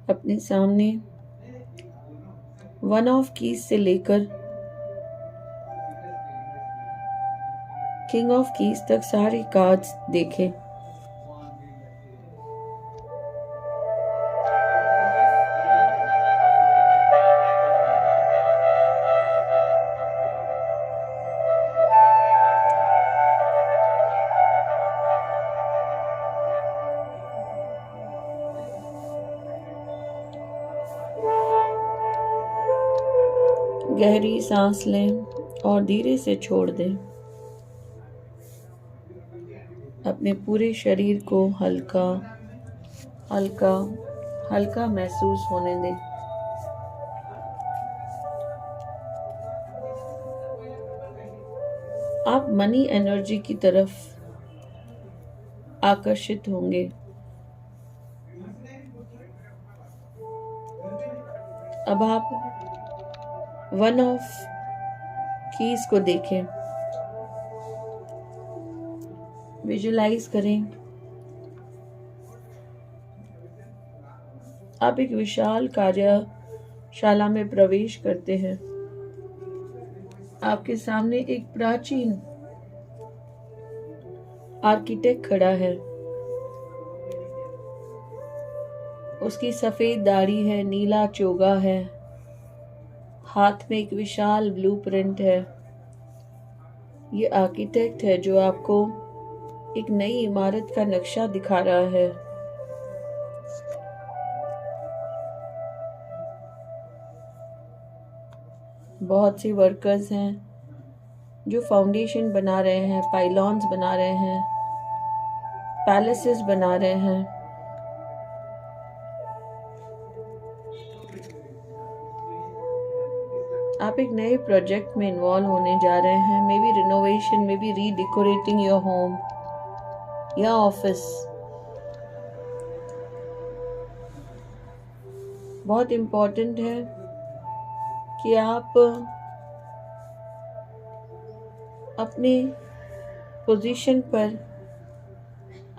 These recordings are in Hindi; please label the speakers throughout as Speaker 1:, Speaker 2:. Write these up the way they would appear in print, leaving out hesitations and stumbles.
Speaker 1: अपने सामने वन ऑफ कीज से लेकर किंग ऑफ कीज तक सारे कार्ड्स देखें। गहरी सांस लें और धीरे से छोड़ दें। अपने पूरे शरीर को हल्का हल्का हल्का महसूस होने दें। आप मनी एनर्जी की तरफ आकर्षित होंगे। अब आप वन ऑफ कीज को देखें, विजुलाइज करें। आप एक विशाल कार्यशाला में प्रवेश करते हैं। आपके सामने एक प्राचीन आर्किटेक्ट खड़ा है। उसकी सफेद दाढ़ी है, नीला चोगा है, हाथ में एक विशाल ब्लूप्रिंट है। ये आर्किटेक्ट है जो आपको एक नई इमारत का नक्शा दिखा रहा है। बहुत से वर्कर्स हैं जो फाउंडेशन बना रहे हैं, पाइलॉन्स बना रहे हैं, पैलेसेस बना रहे हैं। आप एक नए प्रोजेक्ट में इन्वॉल्व होने जा रहे हैं। Maybe renovation, maybe redecorating your home या ऑफिस। बहुत इम्पोर्टेंट है कि आप अपने पोजीशन पर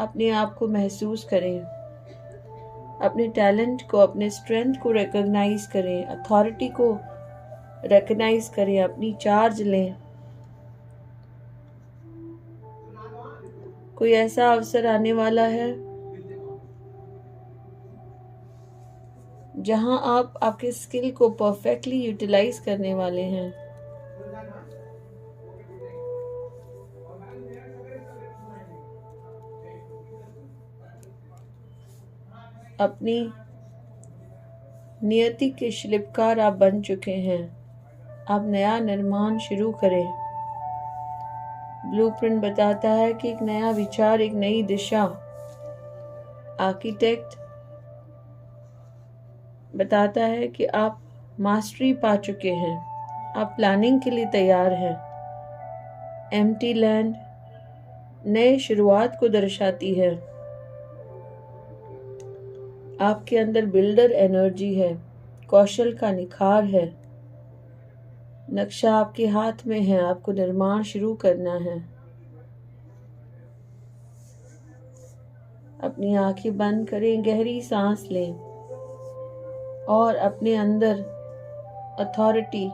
Speaker 1: अपने आप को महसूस करें, अपने टैलेंट को, अपने स्ट्रेंथ को रिकॉग्नाइज करें, अथॉरिटी को रिकॉग्नाइज करें, अपनी चार्ज लें। कोई ऐसा अवसर आने वाला है जहां आप आपके स्किल को परफेक्टली यूटिलाइज करने वाले हैं। अपनी नियति के शिल्पकार आप बन चुके हैं। आप नया निर्माण शुरू करें। ब्लूप्रिंट बताता है कि एक नया विचार, एक नई दिशा। आर्किटेक्ट बताता है कि आप मास्टरी पा चुके हैं, आप प्लानिंग के लिए तैयार हैं। एम्प्टी लैंड नए शुरुआत को दर्शाती है। आपके अंदर बिल्डर एनर्जी है, कौशल का निखार है। नक्शा आपके हाथ में है, आपको निर्माण शुरू करना है। अपनी आंखें बंद करें, गहरी सांस लें और अपने अंदर अथॉरिटी,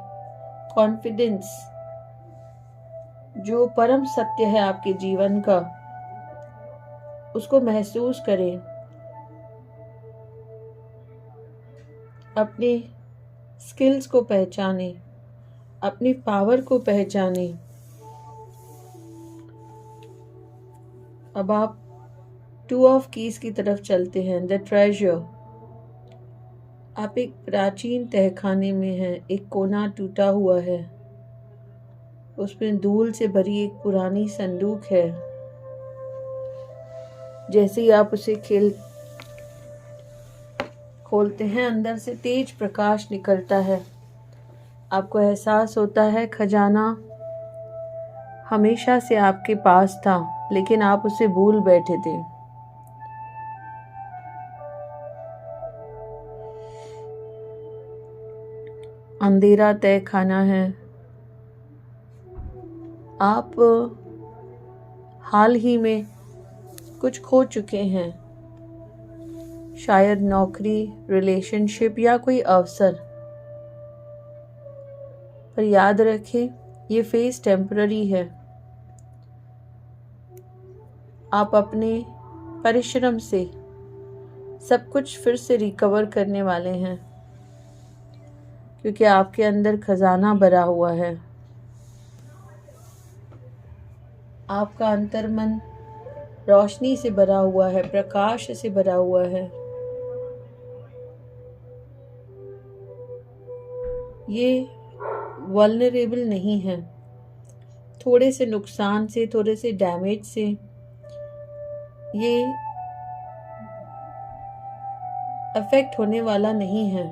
Speaker 1: कॉन्फिडेंस, जो परम सत्य है आपके जीवन का, उसको महसूस करें। अपने स्किल्स को पहचानें, अपनी पावर को पहचानें। अब आप टू ऑफ कीज की तरफ चलते हैं। The treasure. आप एक प्राचीन तहखाने में हैं। एक कोना टूटा हुआ है, उसमें धूल से भरी एक पुरानी संदूक है। जैसे ही आप उसे खोलते हैं, अंदर से तेज प्रकाश निकलता है। आपको एहसास होता है खजाना हमेशा से आपके पास था, लेकिन आप उसे भूल बैठे थे। अंधेरा तहखाना है। आप हाल ही में कुछ खो चुके हैं। शायद नौकरी, रिलेशनशिप या कोई अवसर। पर याद रखें, ये फेज टेम्पररी है। आप अपने परिश्रम से सब कुछ फिर से रिकवर करने वाले हैं, क्योंकि आपके अंदर खजाना भरा हुआ है। आपका अंतर्मन रोशनी से भरा हुआ है, प्रकाश से भरा हुआ है। ये वल्नरेबल नहीं है। थोड़े से नुकसान से, थोड़े से डैमेज से ये अफेक्ट होने वाला नहीं है।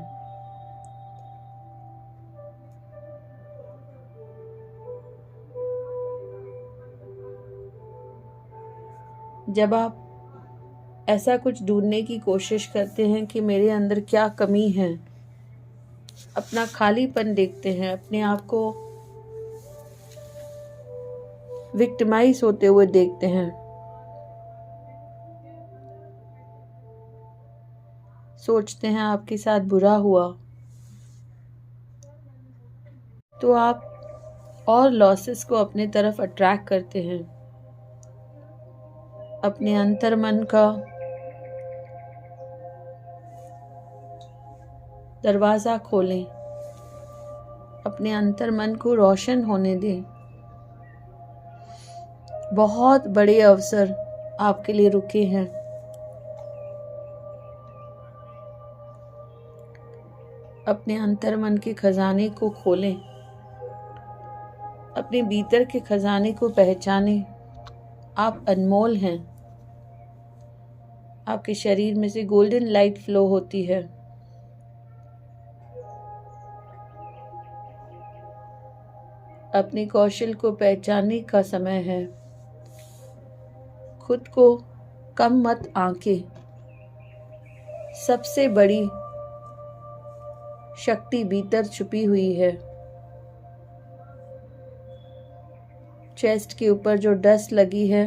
Speaker 1: जब आप ऐसा कुछ ढूंढने की कोशिश करते हैं कि मेरे अंदर क्या कमी है, अपना खालीपन देखते हैं, अपने आप को विक्टिमाइज होते हुए देखते हैं, सोचते हैं आपके साथ बुरा हुआ, तो आप और लॉसेस को अपने तरफ अट्रैक्ट करते हैं। अपने अंतर्मन का दरवाज़ा खोलें, अपने अंतर्मन को रोशन होने दें। बहुत बड़े अवसर आपके लिए रुके हैं। अपने अंतर्मन के खजाने को खोलें, अपने भीतर के खजाने को पहचानें। आप अनमोल हैं। आपके शरीर में से गोल्डन लाइट फ्लो होती है। अपने कौशल को पहचानने का समय है। खुद को कम मत आंकें। सबसे बड़ी शक्ति भीतर छुपी हुई है। चेस्ट के ऊपर जो डस्ट लगी है,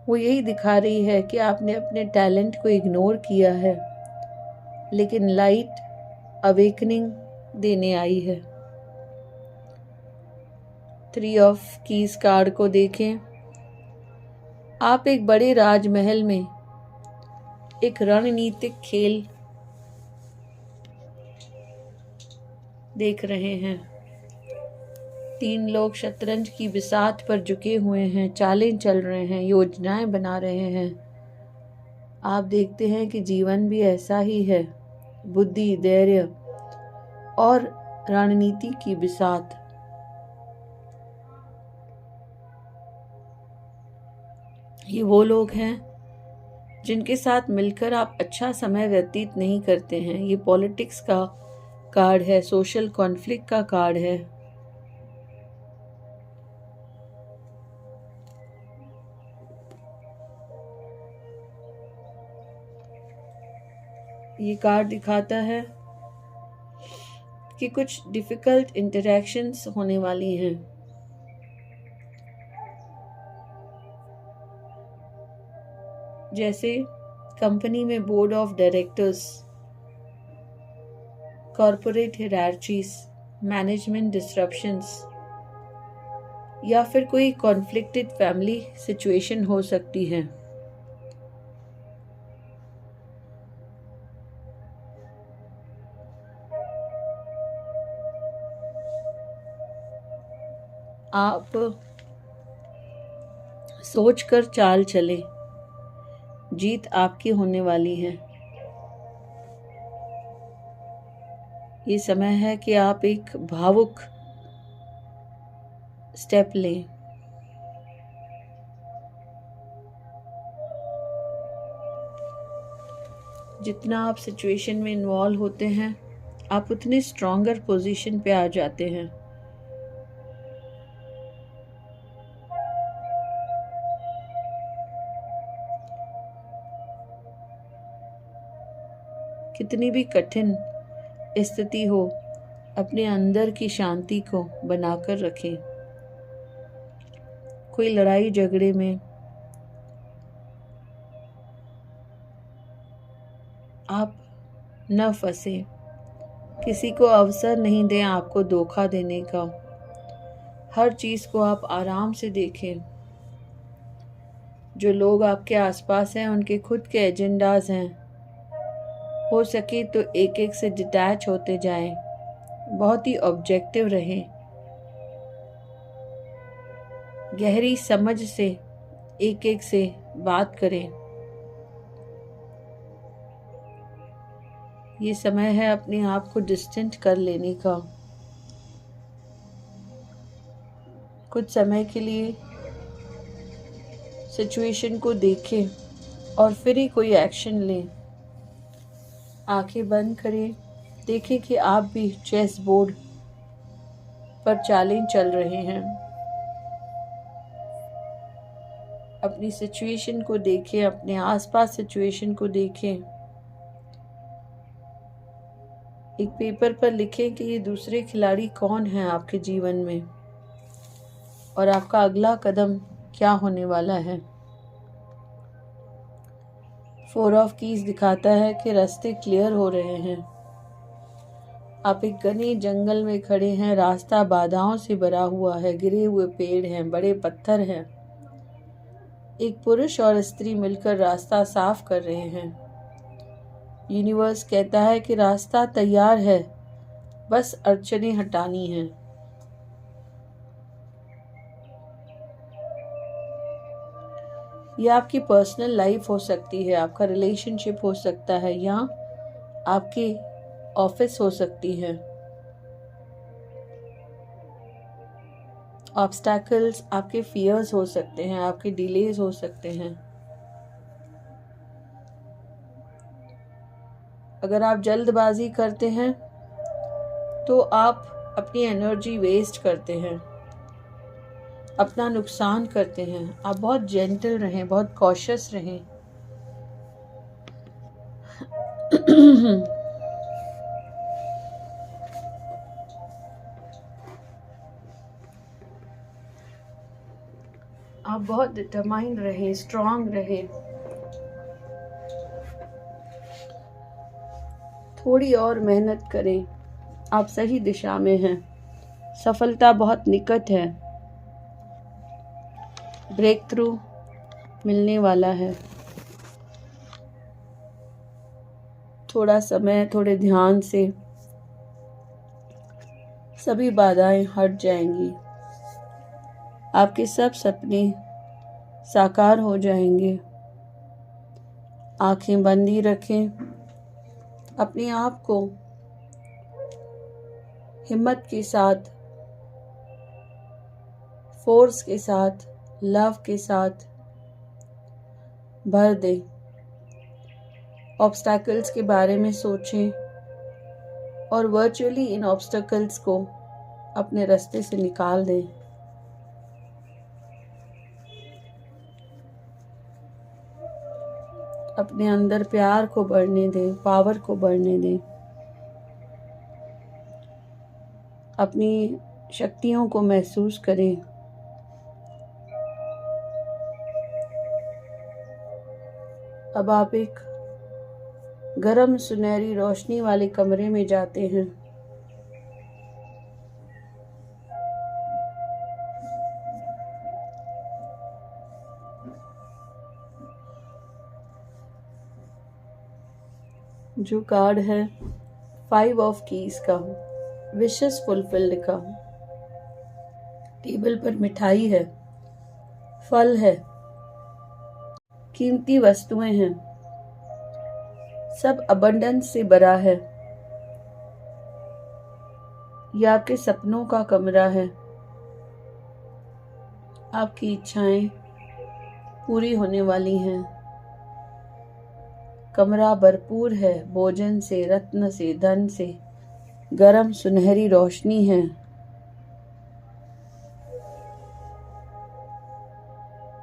Speaker 1: वो यही दिखा रही है कि आपने अपने टैलेंट को इग्नोर किया है, लेकिन लाइट अवेकनिंग देने आई है। 3 ऑफ कीज कार्ड को देखें। आप एक बड़े राजमहल में एक रणनीतिक खेल देख रहे हैं। 3 लोग शतरंज की बिसात पर झुके हुए हैं, चालें चल रहे हैं, योजनाएं बना रहे हैं। आप देखते हैं कि जीवन भी ऐसा ही है। बुद्धि, धैर्य और रणनीति की बिसात। ये वो लोग हैं जिनके साथ मिलकर आप अच्छा समय व्यतीत नहीं करते हैं। ये पॉलिटिक्स का कार्ड है, सोशल कॉन्फ्लिक्ट का कार्ड है। ये कार्ड दिखाता है कि कुछ डिफिकल्ट इंटरैक्शंस होने वाली हैं। जैसे कंपनी में board of directors, corporate hierarchies, management disruptions, या फिर कोई कॉन्फ्लिक्टेड फैमिली सिचुएशन हो सकती है। आप सोचकर चाल चलें, जीत आपकी होने वाली है। ये समय है कि आप एक भावुक स्टेप लें। जितना आप सिचुएशन में इन्वॉल्व होते हैं, आप उतने स्ट्रॉन्गर पोजीशन पे आ जाते हैं। कितनी भी कठिन स्थिति हो, अपने अंदर की शांति को बनाकर रखें। कोई लड़ाई झगड़े में आप न फंसे, किसी को अवसर नहीं दें आपको धोखा देने का। हर चीज़ को आप आराम से देखें। जो लोग आपके आसपास हैं उनके खुद के एजेंडाज हैं। हो सके तो एक एक से डिटैच होते जाएं। बहुत ही ऑब्जेक्टिव रहें। गहरी समझ से एक एक से बात करें। ये समय है अपने आप को डिस्टेंट कर लेने का। कुछ समय के लिए सिचुएशन को देखें और फिर ही कोई एक्शन लें। आंखें बंद करें, देखें कि आप भी चेस बोर्ड पर चालें चल रहे हैं। अपनी सिचुएशन को देखें, अपने आसपास सिचुएशन को देखें। एक पेपर पर लिखें कि ये दूसरे खिलाड़ी कौन हैं आपके जीवन में और आपका अगला कदम क्या होने वाला है। 4 ऑफ कीज दिखाता है कि रास्ते क्लियर हो रहे हैं। आप एक घने जंगल में खड़े हैं। रास्ता बाधाओं से भरा हुआ है। गिरे हुए पेड़ हैं, बड़े पत्थर हैं। एक पुरुष और स्त्री मिलकर रास्ता साफ कर रहे हैं। यूनिवर्स कहता है कि रास्ता तैयार है, बस अड़चनें हटानी हैं। यह आपकी पर्सनल लाइफ हो सकती है, आपका रिलेशनशिप हो सकता है, या आपकी ऑफिस हो सकती है। ऑब्स्टैकल्स आपके फियर्स हो सकते हैं, आपके डिलेज हो सकते हैं। अगर आप जल्दबाजी करते हैं तो आप अपनी एनर्जी वेस्ट करते हैं, अपना नुकसान करते हैं। आप बहुत जेंटल रहें, बहुत कॉशियस रहें। आप बहुत डिटरमाइंड रहें, स्ट्रांग रहें। थोड़ी और मेहनत करें, आप सही दिशा में हैं। सफलता बहुत निकट है। ब्रेक थ्रू मिलने वाला है। थोड़ा समय, थोड़े ध्यान से सभी बाधाएं हट जाएंगी। आपके सब सपने साकार हो जाएंगे। आंखें बंद ही रखें। अपने आप को हिम्मत के साथ, फोर्स के साथ, लव के साथ भर दें। ऑब्स्टैकल्स के बारे में सोचें और वर्चुअली इन ऑब्स्टैकल्स को अपने रास्ते से निकाल दें। अपने अंदर प्यार को बढ़ने दें, पावर को बढ़ने दें। अपनी शक्तियों को महसूस करें। अब आप एक गरम सुनहरी रोशनी वाले कमरे में जाते हैं। जो कार्ड है 5 ऑफ कीज का, विशेस फुलफिल्ड का। टेबल पर मिठाई है, फल है, कीमती वस्तुएं हैं, सब अबंडेंस से भरा है। यह आपके सपनों का कमरा है। आपकी इच्छाएं पूरी होने वाली हैं। कमरा भरपूर है भोजन से, रत्न से, धन से। गरम सुनहरी रोशनी है।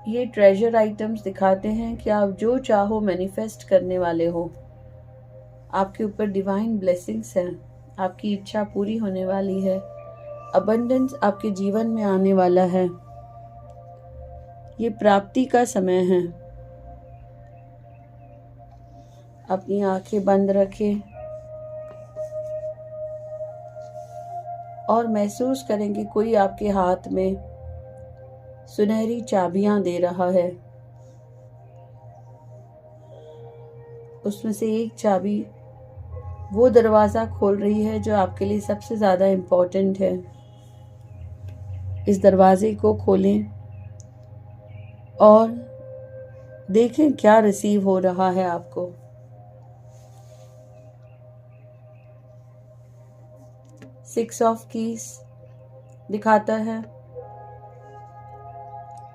Speaker 1: ये ट्रेजर आइटम्स दिखाते हैं कि आप जो चाहो मैनिफेस्ट करने वाले हो। आपके ऊपर डिवाइन ब्लेसिंग्स हैं। आपकी इच्छा पूरी होने वाली है। अबंडेंस आपके जीवन में आने वाला है। ये प्राप्ति का समय है। अपनी आंखें बंद रखें और महसूस करें कि कोई आपके हाथ में सुनहरी चाबियां दे रहा है। उसमें से एक चाबी वो दरवाज़ा खोल रही है जो आपके लिए सबसे ज़्यादा इम्पोर्टेंट है। इस दरवाजे को खोलें और देखें क्या रिसीव हो रहा है आपको। सिक्स ऑफ कीज दिखाता है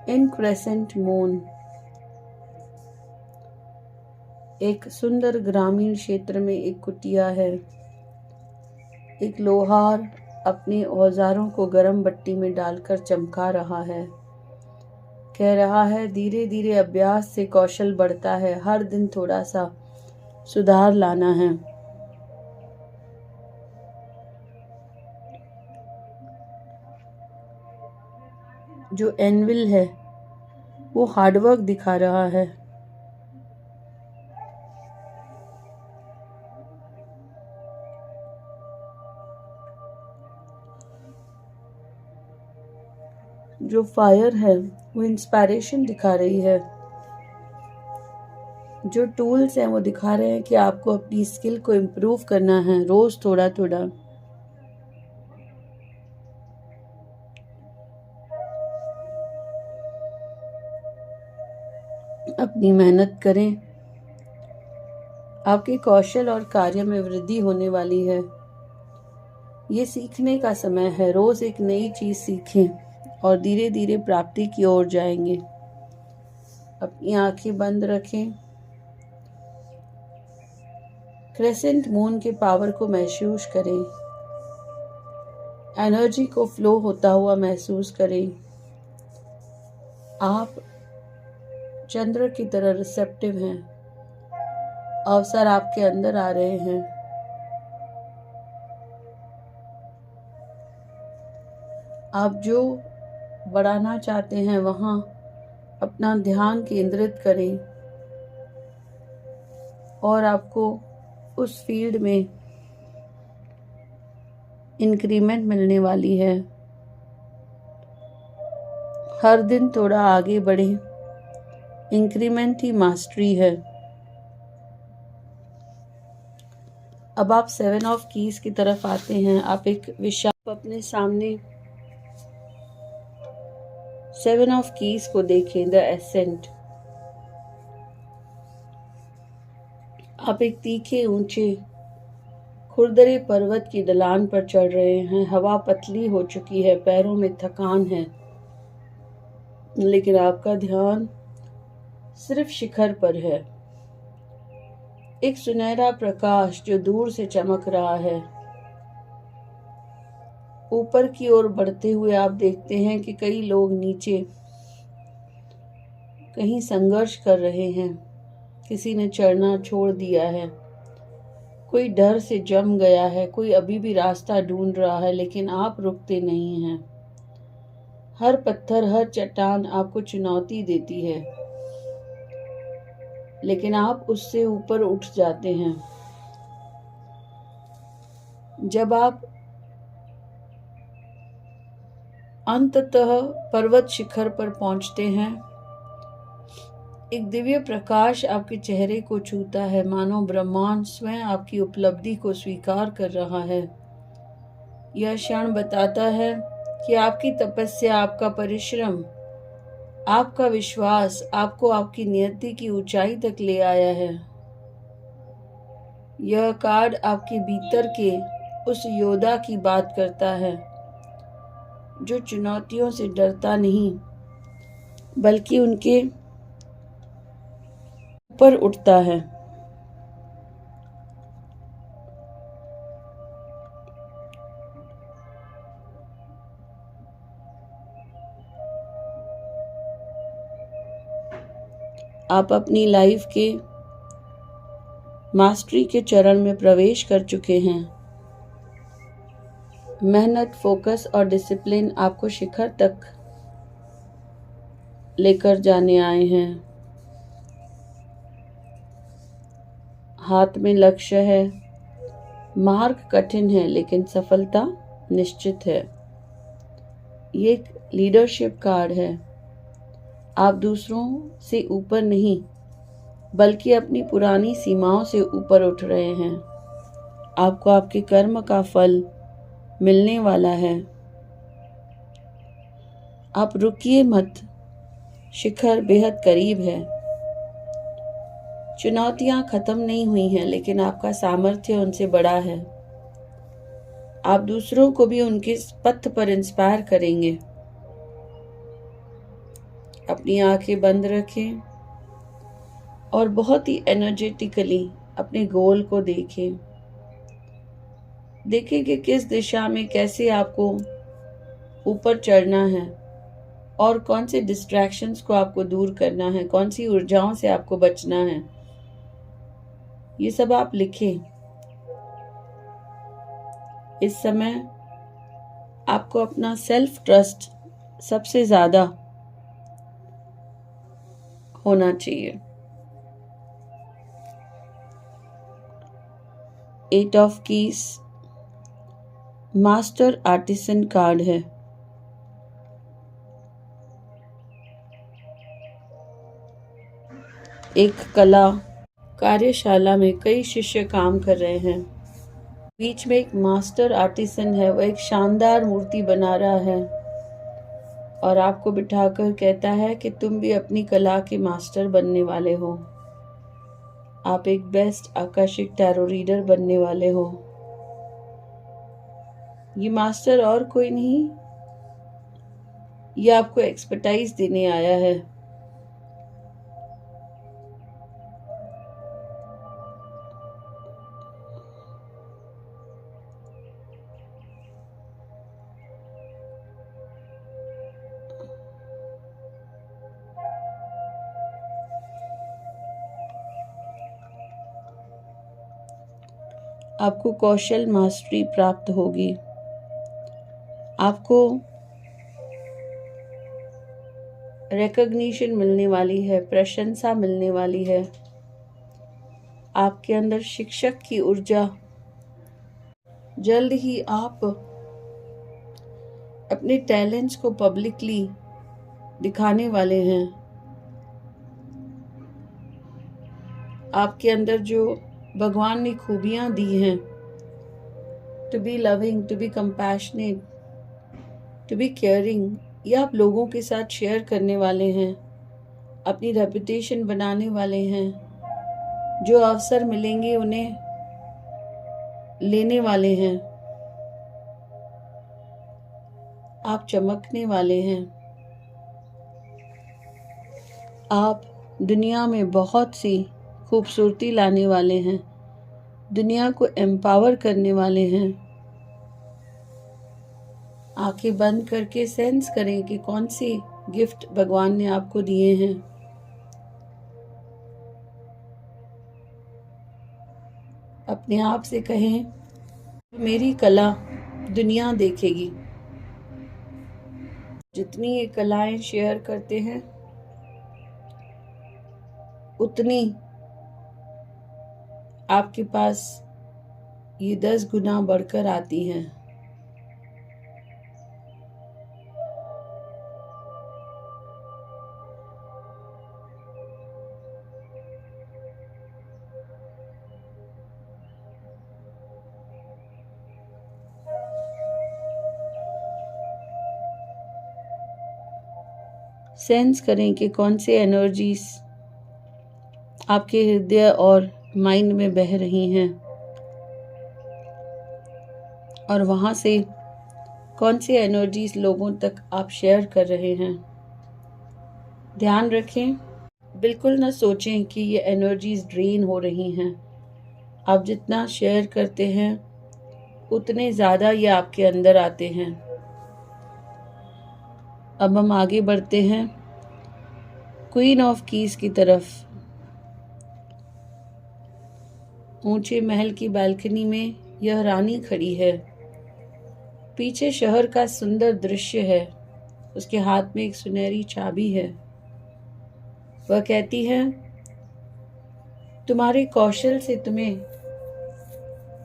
Speaker 1: इन क्रेसेंट मून। एक सुंदर ग्रामीण क्षेत्र में एक कुटिया है। एक लोहार अपने औजारों को गर्म भट्टी में डालकर चमका रहा है। कह रहा है धीरे धीरे अभ्यास से कौशल बढ़ता है, हर दिन थोड़ा सा सुधार लाना है। जो एनविल है वो हार्डवर्क दिखा रहा है। जो फायर है वो इंस्पायरेशन दिखा रही है। जो टूल्स हैं वो दिखा रहे हैं कि आपको अपनी स्किल को इम्प्रूव करना है, रोज थोड़ा थोड़ा। अपनी मेहनत करें, आपके कौशल और कार्य में वृद्धि होने वाली है। ये सीखने का समय है, रोज एक नई चीज सीखें और धीरे धीरे प्राप्ति की ओर जाएंगे। अपनी आंखें बंद रखें। क्रेसेंट मून के पावर को महसूस करें, एनर्जी को फ्लो होता हुआ महसूस करें। आप चंद्र की तरह रिसेप्टिव हैं, अवसर आपके अंदर आ रहे हैं। आप जो बढ़ाना चाहते हैं वहाँ अपना ध्यान केंद्रित करें और आपको उस फील्ड में इंक्रीमेंट मिलने वाली है। हर दिन थोड़ा आगे बढ़ें, इंक्रीमेंट ही मास्टरी है। अब आप 7 ऑफ कीज की तरफ आते हैं। आप एक विशाल अपने सामने 7 ऑफ कीज को देखें, द एसेंट। आप एक तीखे ऊंचे खुरदरे पर्वत की ढलान पर चढ़ रहे हैं। हवा पतली हो चुकी है, पैरों में थकान है, लेकिन आपका ध्यान सिर्फ शिखर पर है। एक सुनहरा प्रकाश जो दूर से चमक रहा है। ऊपर की ओर बढ़ते हुए आप देखते हैं कि कई लोग नीचे कहीं संघर्ष कर रहे हैं। किसी ने चढ़ना छोड़ दिया है, कोई डर से जम गया है, कोई अभी भी रास्ता ढूंढ रहा है, लेकिन आप रुकते नहीं हैं। हर पत्थर, हर चट्टान आपको चुनौती देती है, लेकिन आप उससे ऊपर उठ जाते हैं। जब आप अंततः पर्वत शिखर पर पहुंचते हैं, एक दिव्य प्रकाश आपके चेहरे को छूता है, मानो ब्रह्मांड स्वयं आपकी उपलब्धि को स्वीकार कर रहा है। यह क्षण बताता है कि आपकी तपस्या, आपका परिश्रम, आपका विश्वास आपको आपकी नियति की ऊंचाई तक ले आया है। यह कार्ड आपके भीतर के उस योद्धा की बात करता है जो चुनौतियों से डरता नहीं, बल्कि उनके ऊपर उठता है। आप अपनी लाइफ के मास्टरी के चरण में प्रवेश कर चुके हैं। मेहनत, फोकस और डिसिप्लिन आपको शिखर तक लेकर जाने आए हैं। हाथ में लक्ष्य है, मार्ग कठिन है लेकिन सफलता निश्चित है। ये एक लीडरशिप कार्ड है। आप दूसरों से ऊपर नहीं बल्कि अपनी पुरानी सीमाओं से ऊपर उठ रहे हैं। आपको आपके कर्म का फल मिलने वाला है। आप रुकिए मत, शिखर बेहद करीब है। चुनौतियां खत्म नहीं हुई हैं लेकिन आपका सामर्थ्य उनसे बड़ा है। आप दूसरों को भी उनके पथ पर इंस्पायर करेंगे। अपनी आंखें बंद रखें और बहुत ही एनर्जेटिकली अपने गोल को देखें। देखें कि किस दिशा में कैसे आपको ऊपर चढ़ना है और कौन से डिस्ट्रैक्शंस को आपको दूर करना है, कौन सी ऊर्जाओं से आपको बचना है। ये सब आप लिखें। इस समय आपको अपना सेल्फ ट्रस्ट सबसे ज्यादा होना चाहिए। 8 of keys master artisan card है। एक कला कार्यशाला में कई शिष्य काम कर रहे हैं। बीच में एक मास्टर आर्टिसन है, वह एक शानदार मूर्ति बना रहा है और आपको बिठाकर कहता है कि तुम भी अपनी कला के मास्टर बनने वाले हो। आप एक बेस्ट आकर्षक टैरो रीडर बनने वाले हो। ये मास्टर और कोई नहीं, ये आपको एक्सपर्टाइज देने आया है। आपको कौशल मास्टरी प्राप्त होगी। आपको रिकॉग्निशन मिलने वाली है, प्रशंसा मिलने वाली है। आपके अंदर शिक्षक की ऊर्जा। जल्द ही आप अपने टैलेंट्स को पब्लिकली दिखाने वाले हैं। आपके अंदर जो भगवान ने खूबियां दी हैं, to be loving, to be compassionate, to be caring, ये आप लोगों के साथ शेयर करने वाले हैं, अपनी रेपुटेशन बनाने वाले हैं। जो अवसर मिलेंगे उन्हें लेने वाले हैं। आप चमकने वाले हैं। आप दुनिया में बहुत सी खूबसूरती लाने वाले हैं, दुनिया को एम्पावर करने वाले हैं। आंखें बंद करके सेंस करें कि कौन सी गिफ्ट भगवान ने आपको दिए हैं। अपने आप से कहें, मेरी कला दुनिया देखेगी। जितनी ये कलाएं शेयर करते हैं उतनी आपके पास ये 10 गुना बढ़कर आती हैं। सेंस करें कि कौन से एनर्जीज आपके हृदय और माइंड में बह रही हैं और वहाँ से कौन सी एनर्जीज लोगों तक आप शेयर कर रहे हैं। ध्यान रखें, बिल्कुल ना सोचें कि ये एनर्जीज ड्रेन हो रही हैं। आप जितना शेयर करते हैं उतने ज़्यादा ये आपके अंदर आते हैं। अब हम आगे बढ़ते हैं क्वीन ऑफ कीज की तरफ। ऊंचे महल की बालकनी में यह रानी खड़ी है। पीछे शहर का सुंदर दृश्य है। उसके हाथ में एक सुनहरी चाबी है। वह कहती है, तुम्हारे कौशल से तुम्हें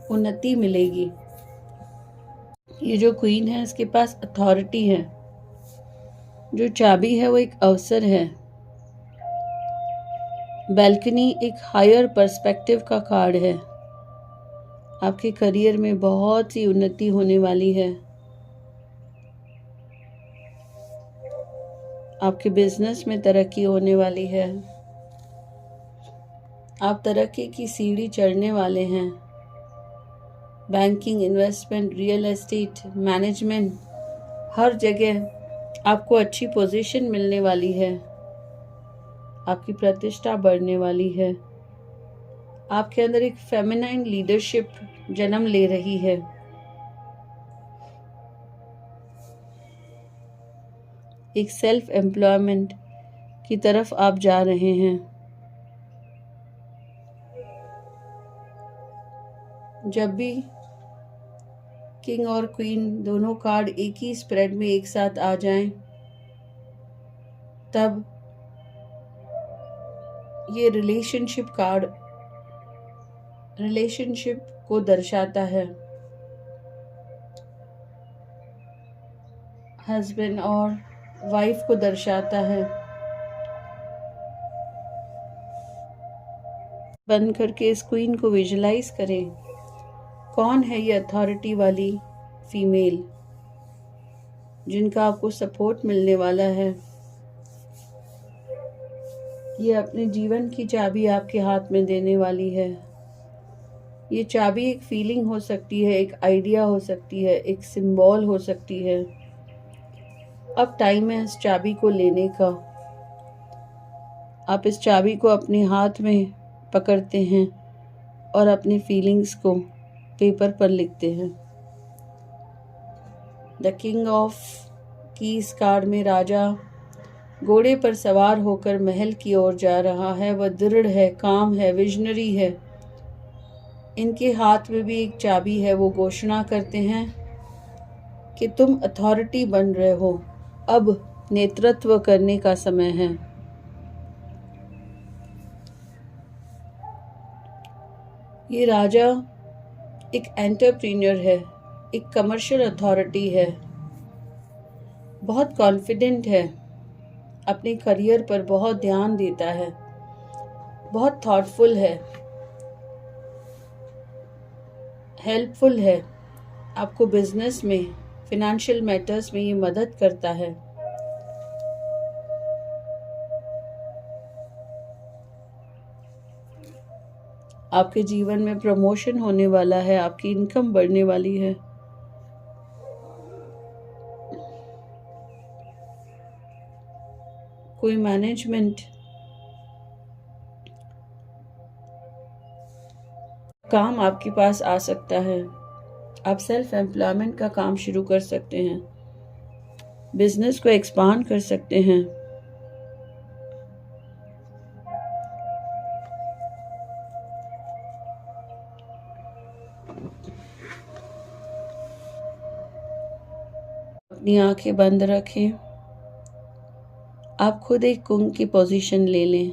Speaker 1: उन्नति मिलेगी। ये जो क्वीन है इसके पास अथॉरिटी है। जो चाबी है वो एक अवसर है। बैल्कनी एक हायर पर्सपेक्टिव का कार्ड है। आपके करियर में बहुत सी उन्नति होने वाली है। आपके बिजनेस में तरक्की होने वाली है। आप तरक्की की सीढ़ी चढ़ने वाले हैं। Banking, investment, real estate, management, हर जगह आपको अच्छी पोजीशन मिलने वाली है। आपकी प्रतिष्ठा बढ़ने वाली है। आपके अंदर एक फेमिनाइन लीडरशिप जन्म ले रही है। एक सेल्फ एम्प्लॉयमेंट की तरफ आप जा रहे हैं। जब भी किंग और क्वीन दोनों कार्ड एक ही स्प्रेड में एक साथ आ जाएं, तब ये रिलेशनशिप कार्ड रिलेशनशिप को दर्शाता है। हस्बैंड और वाइफ को दर्शाता है। बंद करके इस क्वीन को विजुलाइज करें। कौन है ये अथॉरिटी वाली फीमेल जिनका आपको सपोर्ट मिलने वाला है। ये अपने जीवन की चाबी आपके हाथ में देने वाली है। ये चाबी एक फीलिंग हो सकती है, एक आइडिया हो सकती है, एक सिंबल हो सकती है। अब टाइम है इस चाबी को लेने का। आप इस चाबी को अपने हाथ में पकड़ते हैं और अपनी फीलिंग्स को पेपर पर लिखते हैं। The king of keys card में राजा घोड़े पर सवार होकर महल की ओर जा रहा है। वह दृढ़ है, काम है, विजनरी है। इनके हाथ में भी एक चाबी है। वो घोषणा करते हैं कि तुम अथॉरिटी बन रहे हो। अब नेतृत्व करने का समय है। ये राजा एक एंटरप्रेन्योर है, एक कमर्शियल अथॉरिटी है, बहुत कॉन्फिडेंट है, अपने करियर पर बहुत ध्यान देता है, बहुत थॉटफुल है, हेल्पफुल है। आपको बिजनेस में, फिनेंशियल मैटर्स में ये मदद करता है। आपके जीवन में प्रमोशन होने वाला है। आपकी इनकम बढ़ने वाली है। कोई मैनेजमेंट काम आपके पास आ सकता है। आप सेल्फ एम्प्लॉयमेंट का काम शुरू कर सकते हैं। बिजनेस को एक्सपांड कर सकते हैं। अपनी आंखें बंद रखें। आप खुद एक कुंग की पोजीशन ले लें।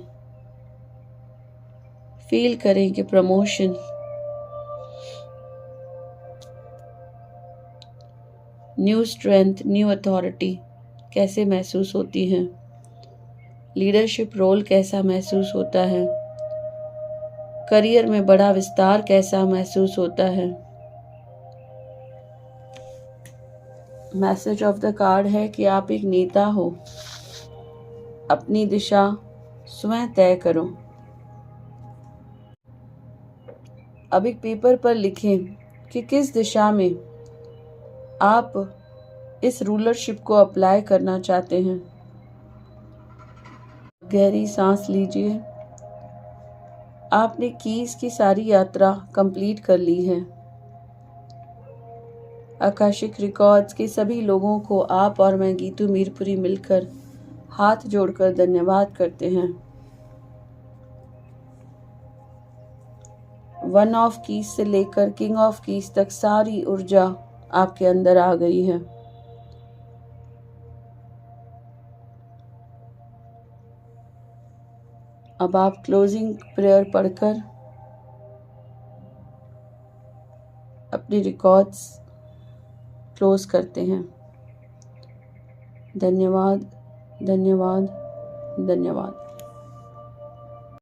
Speaker 1: फील करें कि promotion, new strength, new authority कैसे महसूस होती है। लीडरशिप रोल कैसा महसूस होता है। करियर में बड़ा विस्तार कैसा महसूस होता है। मैसेज ऑफ द कार्ड है कि आप एक नेता हो। अपनी दिशा स्वयं तय करो। अब एक पेपर पर लिखें कि किस दिशा में आप इस रूलरशिप को अप्लाई करना चाहते हैं। गहरी सांस लीजिए। आपने कीज की सारी यात्रा कंप्लीट कर ली है। आकाशिक रिकॉर्ड्स के सभी लोगों को आप और मैं गीतू मीरपुरी मिलकर हाथ जोड़कर धन्यवाद करते हैं। 1 ऑफ कीज से लेकर किंग ऑफ कीज तक सारी ऊर्जा आपके अंदर आ गई है। अब आप क्लोजिंग प्रेयर पढ़कर अपने रिकॉर्ड्स क्लोज करते हैं। धन्यवाद, धन्यवाद, धन्यवाद।